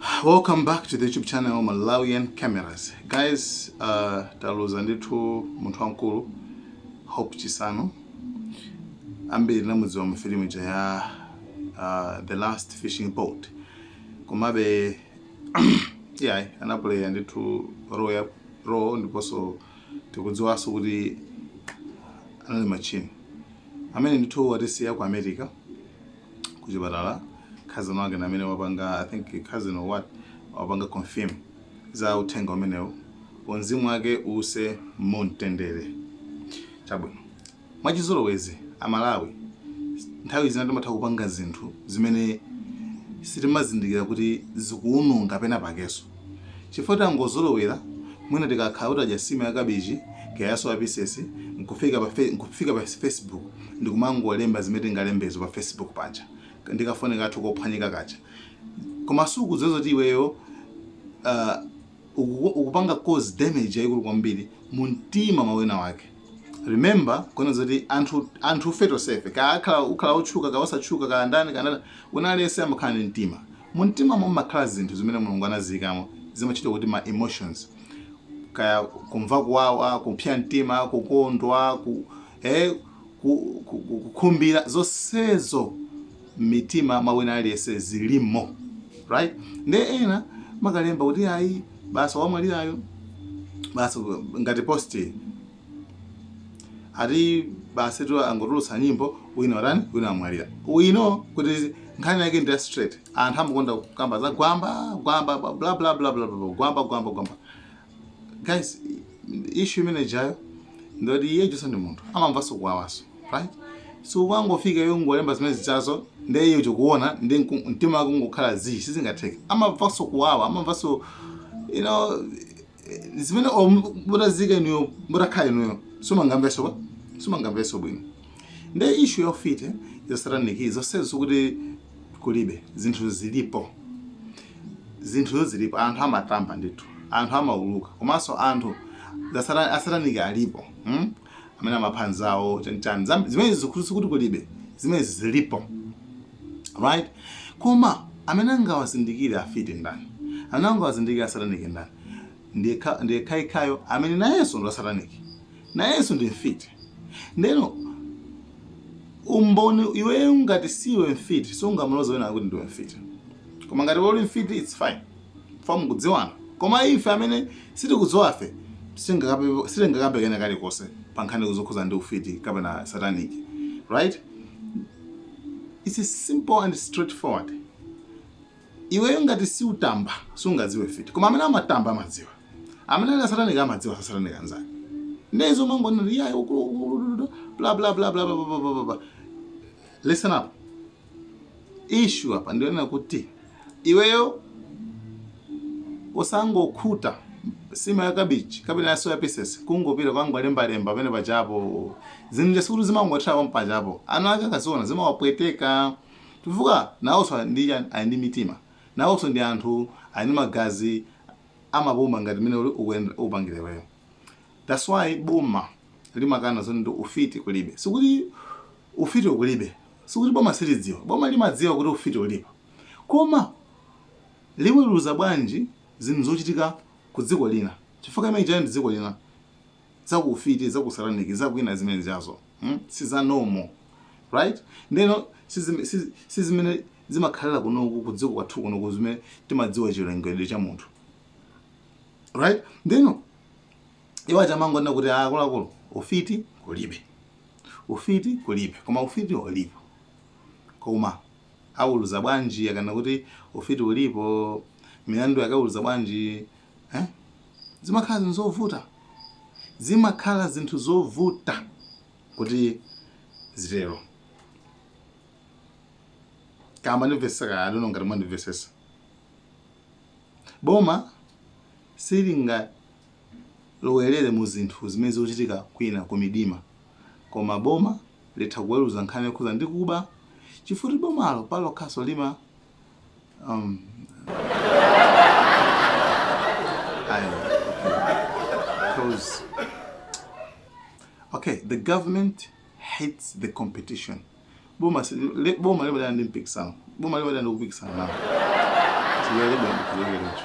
Welcome back to the YouTube channel Malawian Cameras. Guys, taluza ndithu munthu wankulu Hope Chisano ambiri namudziwa mu film ya The Last Fishing Boat. Komabe yeah, anaplay ndithu role ndiponso tikudziwanso kuti anali machini amene ndithu watisiya ku America kuchipatala. Cousin wake na amene wapanga, I think cousin or what, wapanga confirm za uthenga umenewo mzimu wake use Montendere. Chabwino mwachizolowezi Amalawi nthawi zina timatha kupanga zinthu zimene sitimazindikira kuti zikuwononga pena pakeso chifukwa tangozolowera mwina tikakhala kuti ajasima ya kabichi kayaso apisesi nkufika pa Facebook ndikumangolemba zimene tingalembezo pa Facebook paja ndikafone kathu kophwanyika kacha koma suku zozoti iweyo ukupanga cause damage yayikulu kwambiri mu mtima mawena wake. Remember kona zoti anthu feto sefe ukhala utchuka kawasachuka kaandani unalese amakhala ndi mtima mu mtima makhala zinthu zimene Mulungu anazikamo zimachita kuti ma emotions kaya kumva kuwawa, kupsya mtima, kukondwa, kukhumbira zonsezo mitima mawena aliyese zilimo, right? Nde ena makalemba kuti ayi basa wamwalirayo basa ngati posti ati basa tu angotulutsa nyimbo wina amwalira kuti nkhani yake ndi straight anthu amakonda kukamba za gwamba bla bla bla bla gwamba. Guys, issue imene jayo ndoti iye jonse ndi munthu amamvaso kuwawaso, right? So wangofika yongolemba zimene zichazo ndiye uchikuona ndi mtima wako ngokhala sizingatheke amamvaso kuwawa amamvaso zimene mutazika inuyo mutakhala inuyo sumangamveso bwino. Ndiye issue yofite yosatanikiza zonsezo kuti kulibe zinthu zilipo anthu amatamba ndithu anthu amauluka komanso anthu asatanika alipo amene amaphanzawo chanchani zimene zikukhulisa kuti kulibe zimene zilipo, right? Koma amene angawazindikire afite ndani amene angawazindikire asatanike ndani ndiye khaikhayo amene nayenso ndo asatanike nayenso ndi mfiti. Ndeno umboni iwe ngati siwe mfiti sungamuloza wena kuti ndiwe mfiti koma ngati uli mfiti it's fine famu kudziwana. Koma ife amene sitikudziwafe sitingakapekene kalikonse pankhani kuzokhuza ndi ufiti kapena sataniki, right? It's simple and straightforward. Iweyo ngati si utamba sungadziwe fiti koma amene amatamba amadziwa amene ali sataniki amadziwa sataniki anzake ndezo mangona riyayo bla bla bla bla bla. Listen up. Issue hapa ndio kuti iweyo osangokhuta sima ya kabichi kapena ya soya pieces kungopita kwangolemba pamene pachapo zinthu sikuti zimangothawa mpachapo ana ake akaziona zimawapweteka tuvuka nawonso ndi ndi mitima nawonso ndi anthu ali magazi amaboma ngati mene upangire weyo. That's why boma limakana zoti ufiti kulibe sikuti ufiti kulibe sikuti boma silidziwa boma limadziwa kuti ufiti ulipo koma liweruza bwanji zinthu zochitika ku dziko lina chifukwa imene ndi dziko lina zakufiti zakusataniki zakuina zimene zazo siza normal, right? Ndeno sizimene zimakhalira kunoku ku dziko kwathu kunoku zimene timadziwa chilengedwe cha munthu, right? Ndeno iwa chamangona kuti akuluakulu ufiti kulibe koma ufiti ulipo koma awuluza bwanji akana kuti ufiti ulipo milandu yakawuluza bwanji zimakhala zinthu zovuta kuti zitero kama ndiveseka adono ngati mwandivesesa boma silinga lowerere mu zinthu zimene zochitika kwina ku midima koma boma litha kuweruza nkhani yokhuza ndi kuba chifuti bomalo palo khaso lima okay, the government hates the competition. Boma libadala ndi mpikisano. Boma libadala ndi kupikisana nawo. Tilele bwana, tilele.